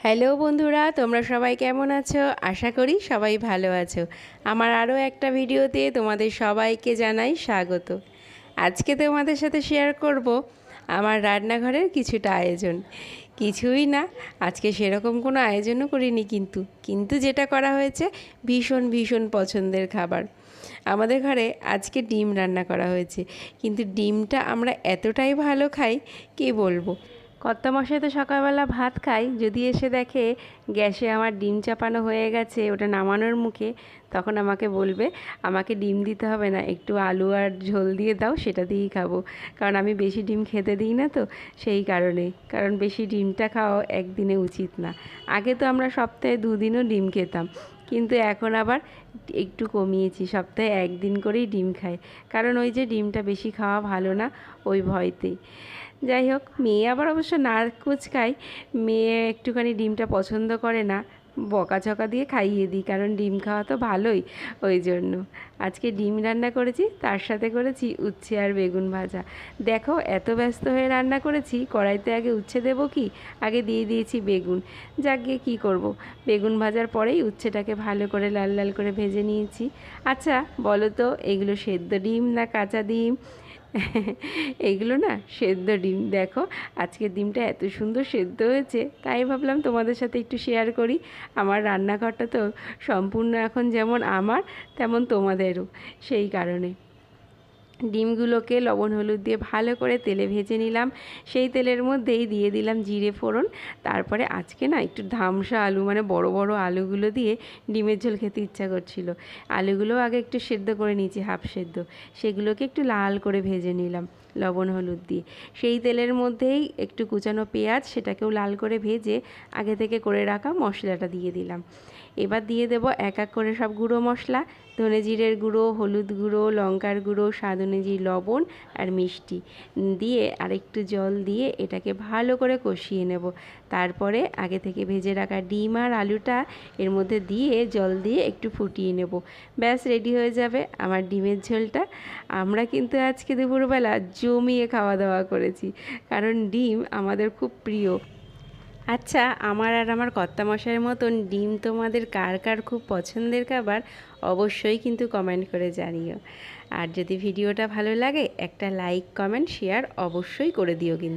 Hello বন্ধুরা, তোমরা সবাই কেমন আছো? আশা করি সবাই ভালো আছো। আমার আরও একটা ভিডিওতে তোমাদের সবাইকে জানাই স্বাগত। আজকে তোমাদের সাথে শেয়ার করব আমার রান্নাঘরের কিছুটা আয়োজন। কিছুই না, আজকে সেরকম কোনো আয়োজনও করিনি, কিন্তু যেটা করা হয়েছে ভীষণ ভীষণ পছন্দের খাবার। আমাদের ঘরে আজকে ডিম রান্না করা হয়েছে, কিন্তু ডিমটা আমরা এতটাই ভালো খাই কী বলবো। কর্তামশাই তো সকালবেলা ভাত খাই, যদি এসে দেখে গ্যাসে আমার ডিম চাপানো হয়ে গেছে, ওটা নামানোর মুখে, তখন আমাকে বলবে আমাকে ডিম দিতে হবে না, একটু আলু আর ঝোল দিয়ে দাও, সেটা দিয়েই খাবো। কারণ আমি বেশি ডিম খেতে দিই না, তো সেই কারণে। কারণ বেশি ডিমটা খাওয়া একদিনে উচিত না। আগে তো আমরা সপ্তাহে 2 দিনও ডিম খেতাম, কিন্তু এখন আবার একটু কমিয়েছি, সপ্তাহে 1 দিন করেই ডিম খাই। কারণ ওই যে ডিমটা বেশি খাওয়া ভালো না, ওই ভয়তেই। যাই হোক, মেয়ে আবার অবশ্য না কুচকায়, মেয়ে একটুখানি ডিমটা পছন্দ করে না, বকাঝকা দিয়ে খাইয়ে দিই, কারণ ডিম খাওয়া তো ভালোই, ওই জন্য। আজকে ডিম রান্না করেছি, তার সাথে করেছি উচ্ছে আর বেগুন ভাজা। দেখো, এত ব্যস্ত হয়ে রান্না করেছি, কড়াইতে আগে উচ্ছে দেবো কি, আগে দিয়ে দিয়েছি বেগুন। যাক গিয়ে কী করবো, বেগুন ভাজার পরেই উচ্ছেটাকে ভালো করে লাল লাল করে ভেজে নিয়েছি। আচ্ছা বলো তো, এগুলো সেদ্ধ ডিম না কাঁচা ডিম? এগুলো না সেদ্ধ ডিম। দেখো, আজকের ডিমটা এত সুন্দর সেদ্ধ হয়েছে, তাই ভাবলাম তোমাদের সাথে একটু শেয়ার করি। আমার রান্নাঘরটা তো সম্পূর্ণ এখন যেমন আমার, তেমন তোমাদেরও, সেই কারণে। ডিমগুলোকে লবণ হলুদ দিয়ে ভালো করে তেলে ভেজে নিলাম। সেই তেলের মধ্যেই দিয়ে দিলাম জিরে ফোড়ন। তারপরে আজকে না একটু ধামসা আলু, মানে বড় বড় আলুগুলো দিয়ে ডিমের ঝোল খেতে ইচ্ছা করছিল। আলুগুলো আগে একটু সেদ্ধ করে নিয়েছি, হাফ সেদ্ধ। সেগুলোকে একটু লাল করে ভেজে নিলাম লবণ হলুদ দিয়ে। সেই তেলের মধ্যেই একটু কুচানো পেঁয়াজ, সেটাকেও লাল করে ভেজে আগে থেকে করে রাখা মশলাটা দিয়ে দিলাম। এবার দিয়ে দেব এক এক করে সব গুঁড়ো মশলা, ধনে জিরের গুঁড়ো, হলুদ গুঁড়ো, লঙ্কার গুঁড়ো, স্বাদ অনুযায়ী লবণ আর মিষ্টি দিয়ে আর একটু জল দিয়ে এটাকে ভালো করে কষিয়ে নেব। তারপরে আগে থেকে ভেজে রাখা ডিম আর আলুটা এর মধ্যে দিয়ে জল দিয়ে একটু ফুটিয়ে নেব। ব্যাস, রেডি হয়ে যাবে আমার ডিমের ঝোলটা। আমরা কিন্তু আজকে দুপুরবেলা জমিয়ে খাওয়া দাওয়া করেছি, কারণ ডিম আমাদের খুব প্রিয়। আচ্ছা, আমার আর আমার কর্তামশাইয়ের মতন ডিম তোমাদের কার কার খুব পছন্দের খাবার, অবশ্যই কিন্তু কমেন্ট করে জানিও। আর যদি ভিডিওটা ভালো লাগে, একটা লাইক কমেন্ট শেয়ার অবশ্যই করে দিও কিন্তু।